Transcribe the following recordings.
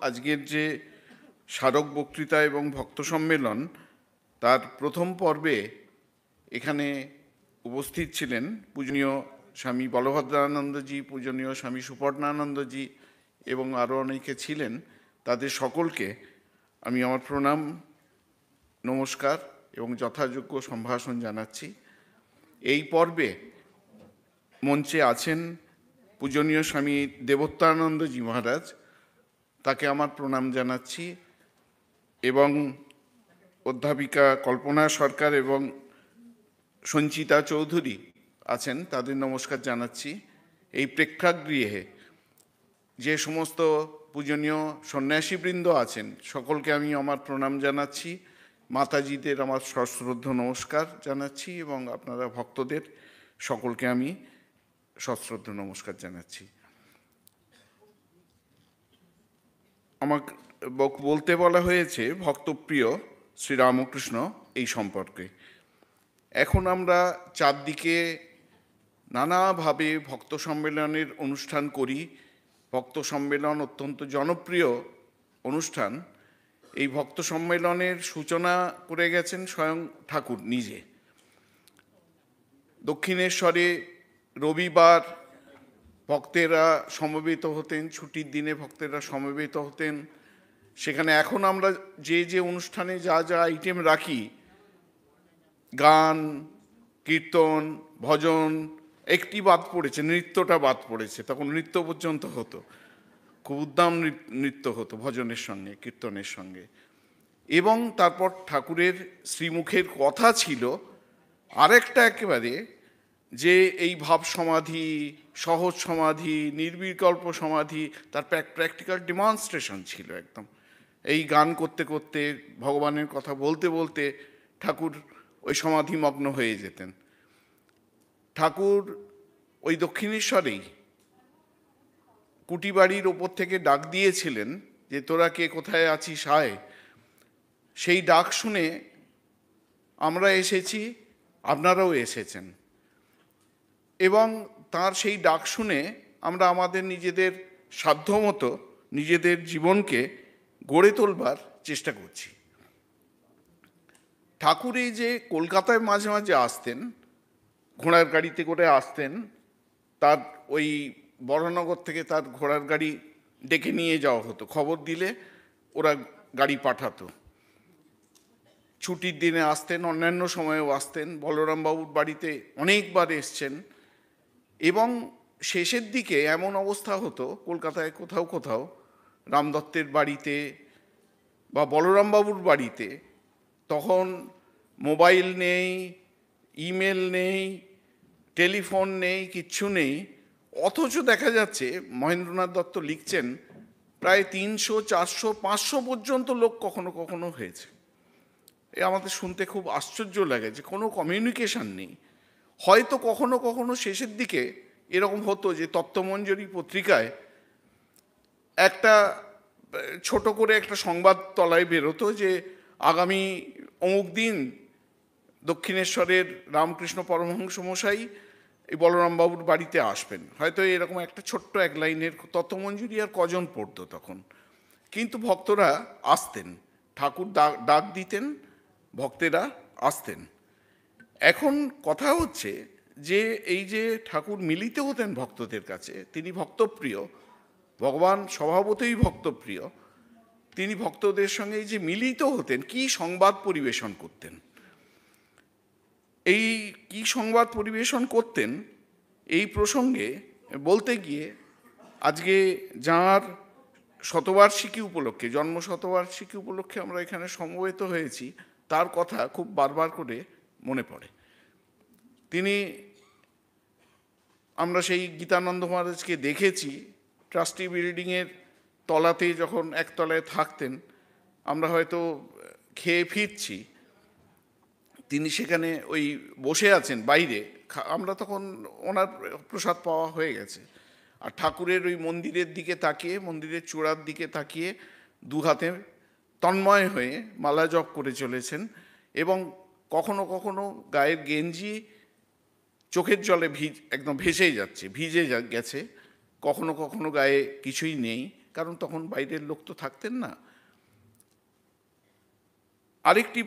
আজকের যে স্মারক বক্তৃতা এবং ভক্ত সম্মেলন তার প্রথম পর্বে এখানে উপস্থিত ছিলেন পূজনীয় স্বামী বলভদ্রানন্দজি, পূজনীয় স্বামী সুপর্ণানন্দজি এবং আরও অনেকে ছিলেন। তাদের সকলকে আমি আমার প্রণাম, নমস্কার এবং যথাযোগ্য সম্ভাষণ জানাচ্ছি। এই পর্বে মঞ্চে আছেন পূজনীয় স্বামী দেবোত্তরানন্দজি মহারাজ, তাকে আমার প্রণাম জানাচ্ছি, এবং অধ্যাপিকা কল্পনা সরকার এবং সঞ্চিতা চৌধুরী আছেন, তাদের নমস্কার জানাচ্ছি। এই প্রেক্ষাগৃহে যে সমস্ত পূজনীয় সন্ন্যাসীবৃন্দ আছেন সকলকে আমি আমার প্রণাম জানাচ্ছি, মাতাজিদের আমার সশ্রদ্ধ নমস্কার জানাচ্ছি এবং আপনারা ভক্তদের সকলকে আমি সশ্রদ্ধ নমস্কার জানাচ্ছি। আমাকে বলতে বলা হয়েছে ভক্তপ্রিয় শ্রীরামকৃষ্ণ এই সম্পর্কে। এখন আমরা চারদিকে নানাভাবে ভক্ত সম্মেলনের অনুষ্ঠান করি। ভক্ত সম্মেলন অত্যন্ত জনপ্রিয় অনুষ্ঠান। এই ভক্ত সম্মেলনের সূচনা করে গেছেন স্বয়ং ঠাকুর নিজে। দক্ষিণেশ্বরে রবিবার ভক্তেরা সমবেত হতেন, ছুটির দিনে ভক্তেরা সমবেত হতেন। সেখানে এখন আমরা যে যে অনুষ্ঠানে যা যা আইটেম রাখি, গান, কীর্তন, ভজন, একটি বাদ পড়েছে, নৃত্যটা বাদ পড়েছে। তখন নৃত্য পর্যন্ত হতো, খুব উদ্দাম নৃত্য হতো ভজনের সঙ্গে, কীর্তনের সঙ্গে। এবং তারপর ঠাকুরের শ্রীমুখের কথা ছিল আরেকটা একেবারে, যে এই ভাব সমাধি, সহজ সমাধি, নির্বিকল্প সমাধি, তার প্র্যাকটিক্যাল ডেমনস্ট্রেশন ছিল একদম। এই গান করতে করতে, ভগবানের কথা বলতে বলতে ঠাকুর ওই সমাধিমগ্ন হয়ে যেতেন। ঠাকুর ওই দক্ষিণেশ্বরেই কুটিবাড়ির ওপর থেকে ডাক দিয়েছিলেন যে তোরা কে কোথায় আছিস আয়। সেই ডাক শুনে আমরা এসেছি, আপনারাও এসেছেন, এবং তার সেই ডাক শুনে আমরা আমাদের নিজেদের সাধ্যমতো নিজেদের জীবনকে গড়ে তোলবার চেষ্টা করছি। ঠাকুর এই যে কলকাতায় মাঝে মাঝে আসতেন, ঘোড়ার গাড়িতে করে আসতেন, তার ওই বড়নগর থেকে তার ঘোড়ার গাড়ি ডেকে নিয়ে যাওয়া হতো, খবর দিলে ওরা গাড়ি পাঠাতো। ছুটির দিনে আসতেন, অন্যান্য সময়েও আসতেন। বলরামবাবুর বাড়িতে অনেকবার এসছেন, এবং শেষের দিকে এমন অবস্থা হতো কলকাতায় কোথাও কোথাও রামদত্তের বাড়িতে বা বলরামবাবুর বাড়িতে তখন মোবাইল নেই, ইমেল নেই, টেলিফোন নেই, কিচ্ছু নেই। অথচ দেখা যাচ্ছে মহেন্দ্রনাথ দত্ত লিখছেন প্রায় 300, 400, 500 পর্যন্ত লোক কখনো কখনো হয়েছে। এ আমাদের শুনতে খুব আশ্চর্য লাগে যে কোনো কমিউনিকেশান নেই। হয়তো কখনো কখনো শেষের দিকে এরকম হতো যে তত্ত্বমঞ্জরি পত্রিকায় একটা ছোট করে একটা সংবাদ তলায় বেরোতো যে আগামী অমুক দিন দক্ষিণেশ্বরের রামকৃষ্ণ পরমহংস মশাই এই বলরামবাবুর বাড়িতে আসবেন। হয়তো এরকম একটা ছোট্ট এক লাইনের তত্ত্বমঞ্জরি আর কজন পড়তো তখন। কিন্তু ভক্তরা আসতেন, ঠাকুর ডাক দিতেন, ভক্তেরা আসতেন। এখন কথা হচ্ছে যে এই যে ঠাকুর মিলিত হতেন ভক্তদের কাছে, তিনি ভক্তপ্রিয়, ভগবান স্বভাবতই ভক্তপ্রিয়। তিনি ভক্তদের সঙ্গে এই যে মিলিত হতেন, কি সংবাদ পরিবেশন করতেন, এই কি সংবাদ পরিবেশন করতেন এই প্রসঙ্গে বলতে গিয়ে আজকে যাঁর শতবার্ষিকী উপলক্ষে, জন্ম শতবার্ষিকী উপলক্ষে আমরা এখানে সমবেত হয়েছি, তার কথা খুব বারবার করে মনে পড়ে। আমরা সেই গীতানন্দ মহারাজকে দেখেছি ট্রাস্টি বিল্ডিংয়ের তলাতে, যখন একতলায় থাকতেন, আমরা হয়তো খেয়ে ফিরছি, তিনি সেখানে ওই বসে আছেন বাইরে, আমরা তখন ওনার প্রসাদ পাওয়া হয়ে গেছে, আর ঠাকুরের ওই মন্দিরের দিকে তাকিয়ে, মন্দিরের চূড়ার দিকে তাকিয়ে দু হাতে তন্ময় হয়ে মালা জপ করে চলেছেন, এবং কখনো কখনো গায়ের গেঞ্জি চোখের জলে একদম ভেসেই যাচ্ছে, ভিজে গেছে, কখনো কখনো গায়ে কিছুই নেই, কারণ তখন বাইরের লোক তো থাকতেন না। আরেকটি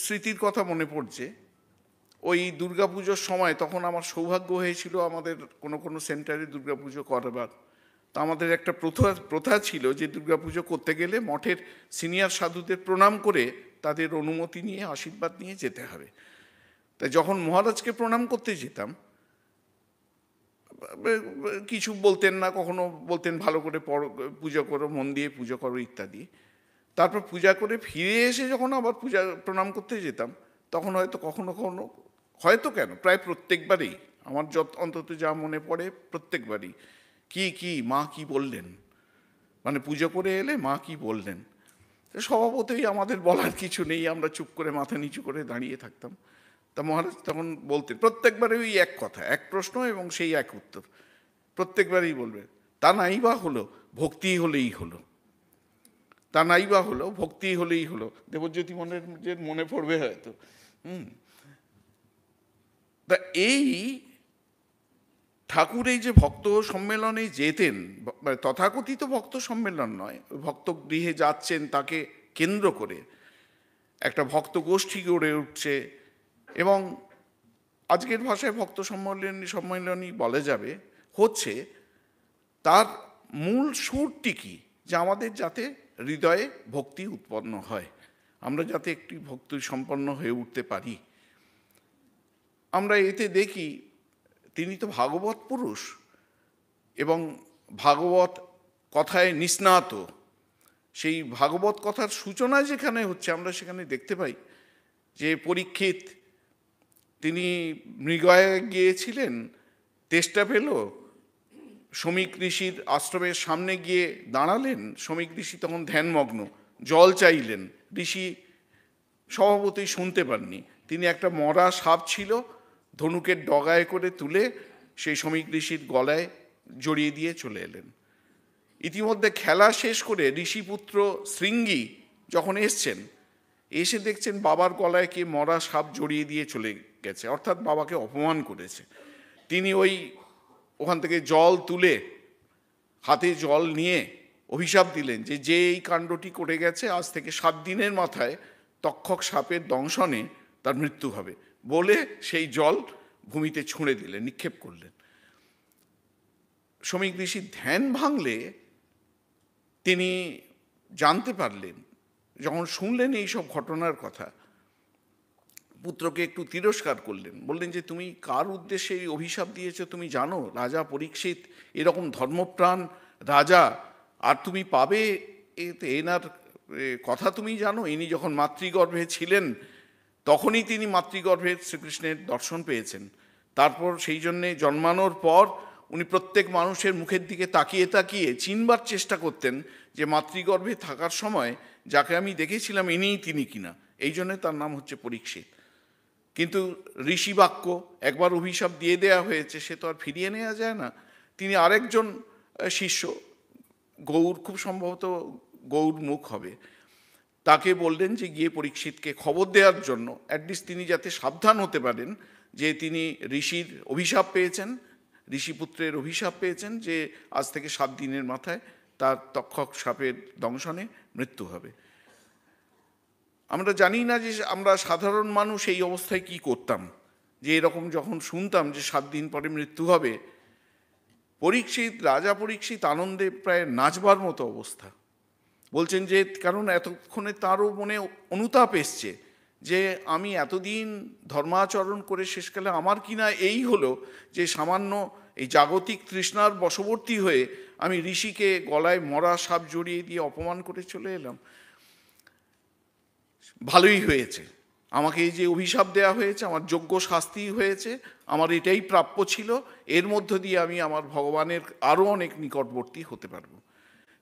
স্মৃতির কথা মনে পড়ছে, ওই দুর্গাপুজোর সময় তখন আমার সৌভাগ্য হয়েছিল আমাদের কোনো কোনো সেন্টারে দুর্গাপুজো করবার। তো আমাদের একটা প্রথা ছিল যে দুর্গাপুজো করতে গেলে মঠের সিনিয়র সাধুদের প্রণাম করে তাদের অনুমতি নিয়ে আশীর্বাদ নিয়ে যেতে হবে। তাই যখন মহারাজকে প্রণাম করতে যেতাম, কিছু বলতেন না, কখনো বলতেন ভালো করে পুজো করো, মন দিয়ে পুজো করো ইত্যাদি। তারপর পূজা করে ফিরে এসে যখন আবার প্রণাম করতে যেতাম, তখন হয়তো কখনো কখনো, হয়তো কেন প্রায় প্রত্যেকবারই আমার অন্তত যা মনে পড়ে, প্রত্যেকবারই কি মা কি বললেন, মানে পুজো করে এলে মা কি বললেন। স্বভাবতই আমাদের বলার কিছু নেই, আমরা চুপ করে মাথা নিচু করে দাঁড়িয়ে থাকতাম। তা মহারাজ তখন বলতেন প্রত্যেকবারে ওই এক কথা, এক প্রশ্ন এবং সেই এক উত্তর, প্রত্যেকবারই বলবে, তা নাই বা হলো, ভক্তি হলেই হলো, তা নাই বা হলো, ভক্তি হলেই হলো। দেবজ্যোতি মনে পড়বে হয়তো। তা এই ঠাকুর এই যে ভক্ত সম্মেলনে যেতেন, তথাকথিত ভক্ত সম্মেলন নয়, ভক্ত গৃহে যাচ্ছেন তাকে কেন্দ্র করে একটা ভক্ত গোষ্ঠী গড়ে উঠছে, এবং আজকের ভাষায় ভক্ত সম্মেলনই বলা যাবে, হচ্ছে তার মূল সুরটি কি, যে আমাদের যাতে হৃদয়ে ভক্তি উৎপন্ন হয়, আমরা যাতে একটি ভক্তি সম্পন্ন হয়ে উঠতে পারি। আমরা এতে দেখি তিনি তো ভাগবত পুরুষ এবং ভাগবত কথায় নিষ্ণাত। সেই ভাগবত কথার সূচনা যেখানে হচ্ছে, আমরা সেখানে দেখতে পাই যে পরীক্ষিত তিনি মৃগয়ায় গিয়েছিলেন, তেষ্টা পেল, শমীক ঋষির আশ্রমের সামনে গিয়ে দাঁড়ালেন। শমীক ঋষি তখন ধ্যানমগ্ন, জল চাইলেন, ঋষি স্বভাবতই শুনতে পাননি। তিনি একটা মরা সাপ ছিল, ধনুকের ডগায় করে তুলে সেই শমীক ঋষির গলায় জড়িয়ে দিয়ে চলে এলেন। ইতিমধ্যে খেলা শেষ করে ঋষিপুত্র শৃঙ্গী যখন এসছেন, এসে দেখছেন বাবার গলায় কে মরা সাপ জড়িয়ে দিয়ে চলে গেছে, অর্থাৎ বাবাকে অপমান করেছে। তিনি ওখান থেকে জল তুলে, হাতে জল নিয়ে অভিশাপ দিলেন যে এই কাণ্ডটি করে গেছে, আজ থেকে 7 দিনের মাথায় তক্ষক সাপের দংশনে তার মৃত্যু হবে, বলে সেই জল ভূমিতে ছুঁড়ে দিলেন, নিক্ষেপ করলেন। শমীক ঋষির ধ্যান ভাঙলে তিনি জানতে পারলেন, যখন শুনলেন এই সব ঘটনার কথা, পুত্রকে একটু তিরস্কার করলেন, বললেন যে তুমি কার উদ্দেশ্যে এই অভিশাপ দিয়েছ তুমি জানো? রাজা পরীক্ষিত এরকম ধর্মপ্রাণ রাজা, আর তুমি পাবে এনার কথা তুমি জানো? ইনি যখন মাতৃগর্ভে ছিলেন তখনই তিনি মাতৃগর্ভে শ্রীকৃষ্ণের দর্শন পেয়েছেন। তারপর সেই জন্যে জন্মানোর পর উনি প্রত্যেক মানুষের মুখের দিকে তাকিয়ে তাকিয়ে চিনবার চেষ্টা করতেন যে মাতৃগর্ভে থাকার সময় যাকে আমি দেখেছিলাম ইনিই তিনি কিনা। এই জন্যে তার নাম হচ্ছে পরীক্ষিত। কিন্তু ঋষি বাক্য, একবার অভিশাপ দিয়ে দেয়া হয়েছে, সে তো আর ফিরিয়ে নেওয়া যায় না। তিনি আরেকজন শিষ্য, গৌর, খুব সম্ভবত গৌর মুখ হবে, তাকে বললেন যে গিয়ে পরীক্ষিতকে খবর দেওয়ার জন্য, অ্যাটলিস্ট তিনি যাতে সাবধান হতে পারেন যে তিনি ঋষির অভিশাপ পেয়েছেন, ঋষিপুত্রের অভিশাপ পেয়েছেন যে আজ থেকে 7 দিনের মাথায় তার তক্ষক সাপের দংশনে মৃত্যু হবে। আমরা জানি না যে আমরা সাধারণ মানুষ এই অবস্থায় কি করতাম, যে এরকম যখন শুনতাম যে 7 দিন পরে মৃত্যু হবে, রাজা পরীক্ষিত আনন্দে প্রায় নাচবার মতো অবস্থা। বলছেন যে কারণ এতক্ষণে তারও মনে অনুতাপ এসছে যে আমি এতদিন ধর্মাচরণ করে শেষকালে আমার কিনা এই হলো যে সামান্য এই জাগতিক তৃষ্ণার বশবর্তী হয়ে আমি ঋষিকে গলায় মরা সাপ জড়িয়ে দিয়ে অপমান করে চলে এলাম। ভালোই হয়েছে, আমাকে এই যে অভিশাপ দেওয়া হয়েছে, আমার যোগ্য শাস্তি হয়েছে, আমার এটাই প্রাপ্য ছিল, এর মধ্য দিয়ে আমি আমার ভগবানের আরও অনেক নিকটবর্তী হতে পারব।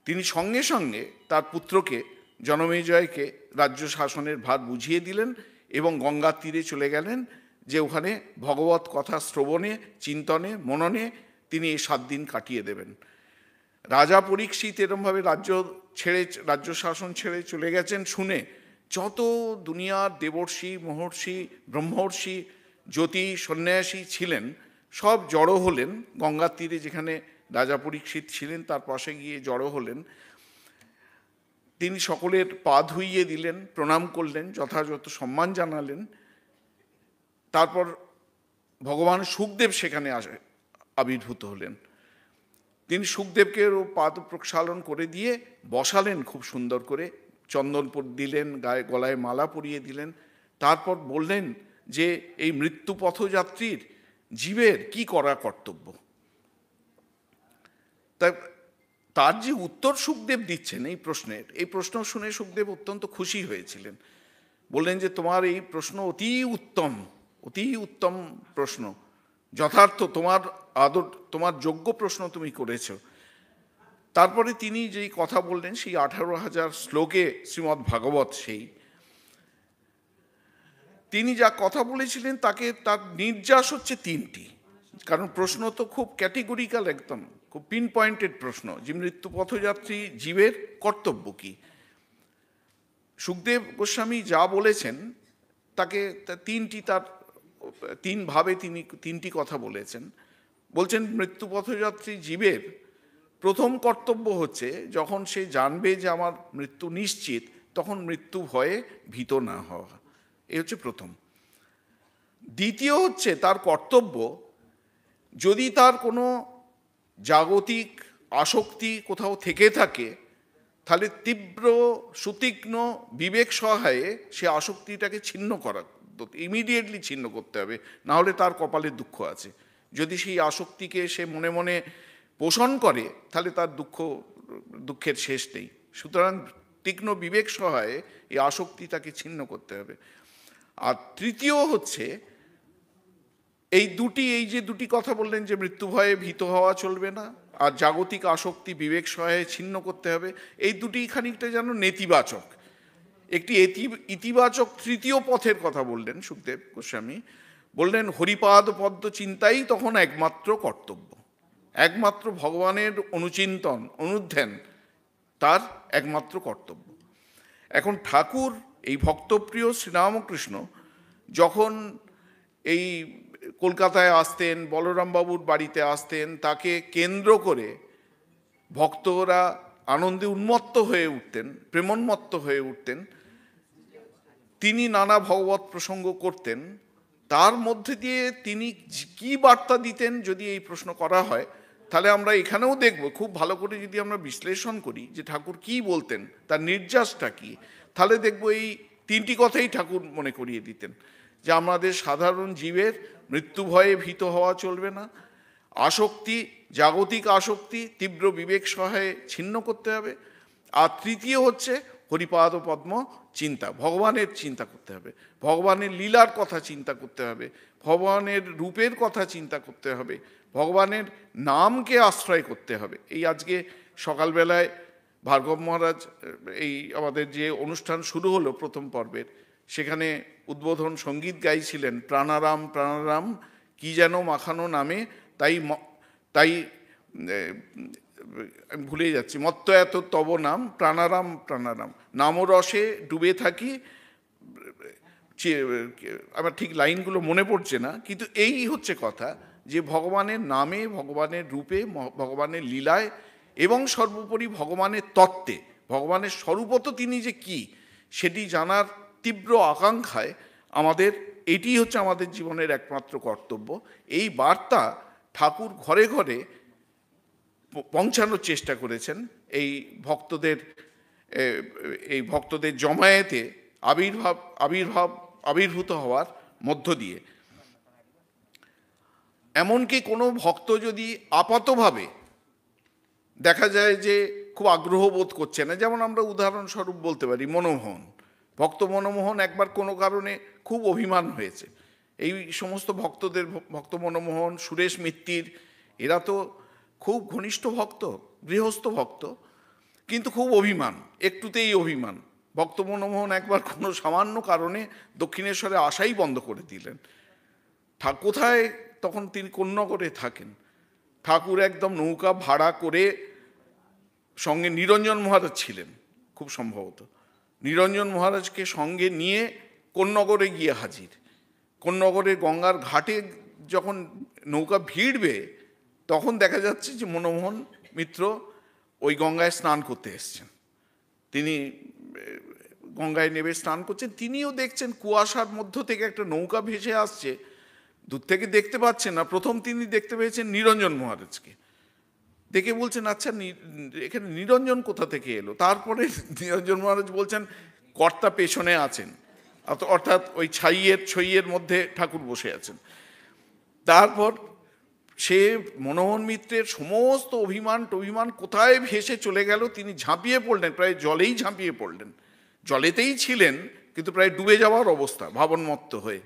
তিনি সঙ্গে সঙ্গে তার পুত্রকে জনমেজয়কে রাজ্য শাসনের ভার বুঝিয়ে দিলেন এবং গঙ্গার তীরে চলে গেলেন, যে ওখানে ভগবত কথা শ্রবণে, চিন্তনে, মননে তিনি এই 7 দিন কাটিয়ে দেবেন। রাজা পরীক্ষিত এরমভাবে রাজ্য শাসন ছেড়ে চলে গেছেন শুনে যত দুনিয়ার দেবর্ষি, মহর্ষি, ব্রহ্মর্ষি, জ্যোতি, সন্ন্যাসী ছিলেন, সব জড়ো হলেন গঙ্গার তীরে, যেখানে রাজা পরীক্ষিত ছিলেন, তার পাশে গিয়ে জড়ো হলেন। তিনি সকলের পা ধুইয়ে দিলেন, প্রণাম করলেন, যথাযথ সম্মান জানালেন। তারপর ভগবান শুকদেব সেখানে আবির্ভূত হলেন। তিনি শুকদেবকে পাদ প্রক্ষালন করে দিয়ে বসালেন খুব সুন্দর করে, চন্দন দিলেন, গায়ে গলায় মালা পরিয়ে দিলেন। তারপর বললেন যে এই মৃত্যু পথযাত্রীর জীবের কি করা কর্তব্য। তার যে উত্তর শুকদেব দিচ্ছেন এই প্রশ্ন শুনে শুকদেব অত্যন্ত খুশি হয়েছিলেন। বললেন যে তোমার এই প্রশ্ন অতি উত্তম প্রশ্ন, যথার্থ, তোমার যোগ্য প্রশ্ন তুমি করেছ। তারপরে তিনি যেই কথা বললেন সেই 18,000 শ্লোকে শ্রীমদ্ ভাগবত, তিনি যা কথা বলেছিলেন তার নির্যাস হচ্ছে 3টি। কারণ প্রশ্ন তো খুব ক্যাটেগরিক্যাল, একদম খুব পিন পয়েন্টেড প্রশ্ন, যে মৃত্যু পথযাত্রী জীবের কর্তব্য কি। শুকদেব গোস্বামী যা বলেছেন তাকে তিনভাবে তিনি 3টি কথা বলেছেন। বলছেন মৃত্যু পথযাত্রী জীবের প্রথম কর্তব্য হচ্ছে যখন সে জানবে যে আমার মৃত্যু নিশ্চিত, তখন মৃত্যু ভয়ে ভীত না হওয়া, এই হচ্ছে প্রথম। দ্বিতীয় হচ্ছে তার কর্তব্য, যদি তার কোনো জাগতিক আসক্তি কোথাও থেকে থাকে, তাহলে তীব্র সুতীক্ষ্ণ বিবেক সহায়ে সে আসক্তিটাকে ছিন্ন করা, ইমিডিয়েটলি ছিন্ন করতে হবে, না হলে তার কপালে দুঃখ আছে। যদি সেই আসক্তিকে সে মনে মনে পোষণ করে, তাহলে তার দুঃখের শেষ নেই। সুতরাং তীক্ষ্ণ বিবেক সহায়ে এই আসক্তিটাকে ছিন্ন করতে হবে। আর তৃতীয় হচ্ছে এই যে দুটি কথা বললেন, যে মৃত্যু ভয়ে ভীত হওয়া চলবে না, আর জাগতিক আসক্তি বিবেক সহায়ে ছিন্ন করতে হবে, এই দুটি খানিকটা যেন নেতিবাচক। একটি ইতিবাচক তৃতীয় পথের কথা বললেন শুকদেব গোস্বামী। বললেন হরিপাদ পদ্ম চিন্তাই তখন একমাত্র কর্তব্য, একমাত্র ভগবানের অনুচিন্তন অনুধ্যান তার একমাত্র কর্তব্য। এখন ঠাকুর এই ভক্তপ্রিয় শ্রীরামকৃষ্ণ যখন এই কলকাতায় আসতেন, বলরামবাবুর বাড়িতে আসতেন, তাকে কেন্দ্র করে ভক্তরা আনন্দে উন্মত্ত হয়ে উঠতেন, প্রেমোন্মত্ত হয়ে উঠতেন। তিনি নানা ভগবত প্রসঙ্গ করতেন, তার মধ্যে দিয়ে তিনি কি বার্তা দিতেন যদি এই প্রশ্ন করা হয়, তাহলে আমরা এখানেও দেখব, খুব ভালো করে যদি আমরা বিশ্লেষণ করি যে ঠাকুর কি বলতেন, তার নির্যাসটা কি, তাহলে দেখব এই 3টি কথাই ঠাকুর মনে করিয়ে দিতেন, যে আমাদের সাধারণ জীবের মৃত্যু ভয়ে ভীত হওয়া চলবে না, আসক্তি, জাগতিক আসক্তি তীব্র বিবেক সহায়ে ছিন্ন করতে হবে, আর তৃতীয় হচ্ছে হরিপাদ পদ্ম চিন্তা, ভগবানের চিন্তা করতে হবে, ভগবানের লীলার কথা চিন্তা করতে হবে, ভগবানের রূপের কথা চিন্তা করতে হবে, ভগবানের নামকে আশ্রয় করতে হবে। এই আজকে সকালবেলায় ভার্গব মহারাজ এই আমাদের যে অনুষ্ঠান শুরু হলো প্রথম পর্বের, সেখানে উদ্বোধন সঙ্গীত গাইছিলেন, প্রাণারাম প্রাণারাম কি যেন মাখানো নামে, তাই আমি ভুলে যাচ্ছি, মত্ত এত তব নাম, প্রাণারাম প্রাণারাম, নামরসে ডুবে থাকি, আমার ঠিক লাইনগুলো মনে পড়ছে না, কিন্তু এই হচ্ছে কথা, যে ভগবানের নামে, ভগবানের রূপে, ভগবানের লীলায় এবং সর্বোপরি ভগবানের তত্ত্বে, ভগবানের স্বরূপত তিনি যে কি সেটি জানার তীব্র আকাঙ্ক্ষায় আমাদের, এটি হচ্ছে আমাদের জীবনের একমাত্র কর্তব্য। এই বার্তা ঠাকুর ঘরে ঘরে পৌঁছানোর চেষ্টা করেছেন এই ভক্তদের জমায়েতে আবির্ভূত হওয়ার মধ্য দিয়ে। এমনকি কোনো ভক্ত যদি আপাতভাবে দেখা যায় যে খুব আগ্রহ বোধ করছে না, যেমন আমরা উদাহরণস্বরূপ বলতে পারি মনমোহন, ভক্ত মনমোহন একবার কোনো কারণে খুব অভিমান হয়েছে। এই সমস্ত ভক্ত মনমোহন, সুরেশ মিত্তির, এরা তো খুব ঘনিষ্ঠ ভক্ত, গৃহস্থ ভক্ত, কিন্তু খুব অভিমান, একটুতেই অভিমান। ভক্ত মনমোহন একবার কোনো সামান্য কারণে দক্ষিণেশ্বরে আসাই বন্ধ করে দিলেন। কোথায় তখন তিনি কোন্নগরে থাকেন, ঠাকুর একদম নৌকা ভাড়া করে, সঙ্গে নিরঞ্জন মহারাজ ছিলেন খুব সম্ভবত, নিরঞ্জন মহারাজকে সঙ্গে নিয়ে কোন্নগরে গিয়ে হাজির। কোন্নগরে গঙ্গার ঘাটে যখন নৌকা ভিড়বে, তখন দেখা যাচ্ছে যে মনমোহন মিত্র ওই গঙ্গায় স্নান করতে এসছেন। তিনি গঙ্গায় নেমে স্নান করছেন, তিনিও দেখছেন কুয়াশার মধ্য থেকে একটা নৌকা ভেসে আসছে, দূর থেকে দেখতে পাচ্ছেন না। প্রথম তিনি দেখতে পেয়েছেন নিরঞ্জন মহারাজকে, দেখে বলছেন আচ্ছা এখানে নিরঞ্জন কোথা থেকে এলো। তারপরে নিরঞ্জন মহারাজ বলছেন কর্তা পেছনে আছেন, অর্থাৎ ওই ছইয়ের মধ্যে ঠাকুর বসে আছেন। তারপর সে মনমোহন মিত্রের সমস্ত অভিমান কোথায় ভেসে চলে গেল, তিনি ঝাঁপিয়ে পড়লেন, প্রায় জলেই ঝাঁপিয়ে পড়লেন। জলেতেই ছিলেন কিন্তু প্রায় ডুবে যাওয়ার অবস্থা, ভাবনমত্ত হয়ে,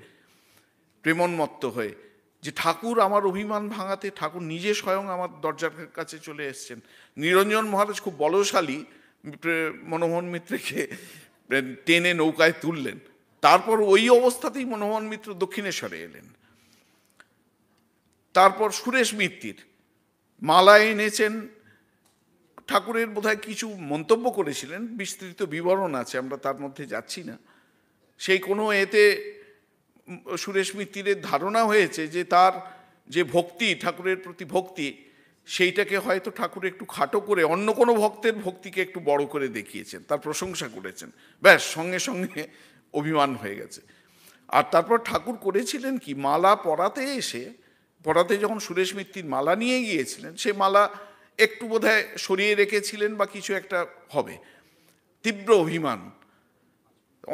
প্রেমন্মত্ত হয়ে, যে ঠাকুর আমার অভিমান ভাঙাতে ঠাকুর নিজে স্বয়ং আমার দরজার কাছে চলে এসছেন। নিরঞ্জন মহারাজ খুব বলশালী, মনমোহন মিত্রকে টেনে নৌকায় তুললেন। তারপর ওই অবস্থাতেই মনমোহন মিত্র দক্ষিণেশ্বরে এলেন। তারপর সুরেশ মিত্তির মালা এনেছেন, ঠাকুরের বোধহয় কিছু মন্তব্য করেছিলেন, বিস্তৃত বিবরণ আছে, আমরা তার মধ্যে যাচ্ছি না। সেই কোনো এতে সুরেশ মিত্তিরের ধারণা হয়েছে যে তার যে ভক্তি, ঠাকুরের প্রতি ভক্তি, সেইটাকে হয়তো ঠাকুর একটু খাটো করে অন্য কোনো ভক্তের ভক্তিকে একটু বড় করে দেখিয়েছেন, তার প্রশংসা করেছেন, ব্যাস সঙ্গে সঙ্গে অভিমান হয়ে গেছে। আর তারপর ঠাকুর করেছিলেন কি, মালা পরাতে যখন সুরেশ মিত্তির মালা নিয়ে গিয়েছিলেন, সে মালা একটু বোধহয় সরিয়ে রেখেছিলেন বা কিছু একটা হবে, তীব্র অভিমান,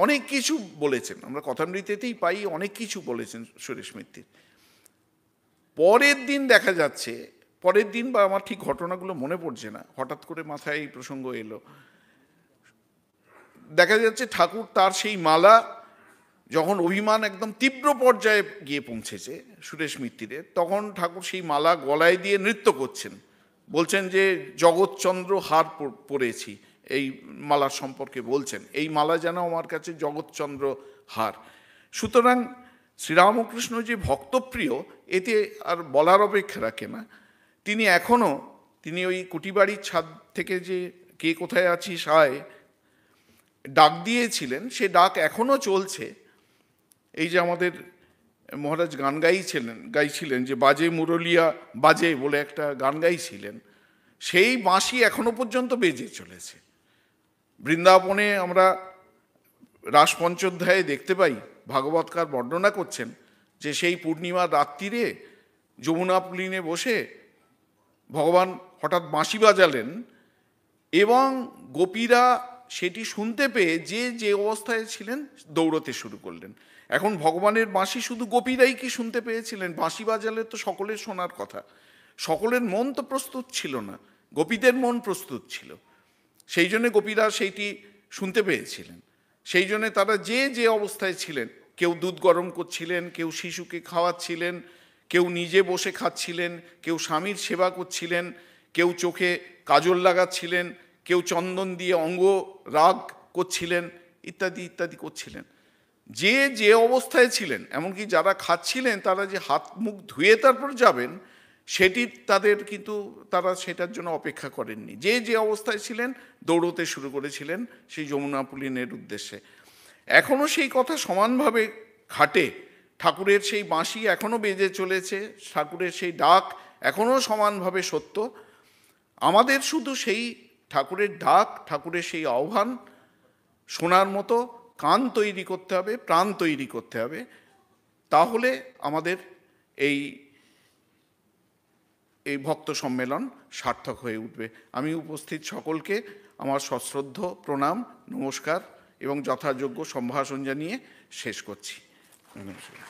অনেক কিছু বলেছেন, আমরা কথামৃতেতেই পাই, অনেক কিছু বলেছেন সুরেশ মিত্তির। পরের দিন দেখা যাচ্ছে, পরের দিন বা আমার ঠিক ঘটনাগুলো মনে পড়ছে না, হঠাৎ করে মাথায় এই প্রসঙ্গ এলো, দেখা যাচ্ছে ঠাকুর তার সেই মালা যখন অভিমান একদম তীব্র পর্যায়ে গিয়ে পৌঁছেছে সুরেশ মিত্তিরের, তখন ঠাকুর সেই মালা গলায় দিয়ে নৃত্য করছেন, বলছেন যে জগৎচন্দ্র হার পরেছি, এই মালার সম্পর্কে বলছেন, এই মালা যেন আমার কাছে জগৎচন্দ্র হার। সুতরাং শ্রীরামকৃষ্ণ যে ভক্তপ্রিয়, এতে আর বলার অপেক্ষা রাখে না। তিনি ওই কুটিবাড়ির ছাদ থেকে যে কে কোথায় আছিস আয় ডাক দিয়েছিলেন, সে ডাক এখনও চলছে। এই যে আমাদের মহারাজ গান গাইছিলেন যে বাজে মুরলিয়া বাজে বলে একটা গান গাইছিলেন, সেই বাঁশি এখনো পর্যন্ত বেজে চলেছে। বৃন্দাবনে আমরা রাস পঞ্চোধ্যায়ে দেখতে পাই, ভাগবতকার বর্ণনা করছেন যে সেই পূর্ণিমার রাত্রিরে যমুনা পুলিনে বসে ভগবান হঠাৎ বাঁশি বাজালেন এবং গোপীরা সেটি শুনতে পেয়ে যে অবস্থায় ছিলেন দৌড়তে শুরু করলেন। এখন ভগবানের বাঁশি শুধু গোপীরাই কি শুনতে পেয়েছিলেন? বাঁশি বাজালে তো সকলের শোনার কথা, সকলের মন তো প্রস্তুত ছিল না, গোপীদের মন প্রস্তুত ছিল, সেই জন্যে গোপীরা সেইটি শুনতে পেয়েছিলেন। সেই জন্যে তারা যে অবস্থায় ছিলেন, কেউ দুধ গরম করছিলেন, কেউ শিশুকে খাওয়াচ্ছিলেন, কেউ নিজে বসে খাচ্ছিলেন, কেউ স্বামীর সেবা করছিলেন, কেউ চোখে কাজল লাগাচ্ছিলেন, কেউ চন্দন দিয়ে অঙ্গ রাগ করছিলেন, ইত্যাদি ইত্যাদি করছিলেন। যে অবস্থায় ছিলেন, এমনকি যারা খাচ্ছিলেন তারা যে হাত মুখ ধুয়ে তারপর যাবেন, সেটি তারা সেটার জন্য অপেক্ষা করেননি। যে অবস্থায় ছিলেন দৌড়তে শুরু করেছিলেন সেই যমুনা পুলিনের উদ্দেশ্যে। এখনও সেই কথা সমানভাবে খাটে, ঠাকুরের সেই বাঁশি এখনও বেজে চলেছে, ঠাকুরের সেই ডাক এখনও সমানভাবে সত্য। আমাদের শুধু সেই ঠাকুরের ডাক, ঠাকুরের সেই আহ্বান শোনার মতো কান তৈরি করতে হবে, প্রাণ তৈরি করতে হবে, তাহলে আমাদের এই ভক্ত সম্মেলন সার্থক হয়ে উঠবে। আমি উপস্থিত সকলকে আমার সশ্রদ্ধ প্রণাম, নমস্কার এবং যথাযোগ্য সম্ভাষণ জানিয়ে শেষ করছি। নমস্কার।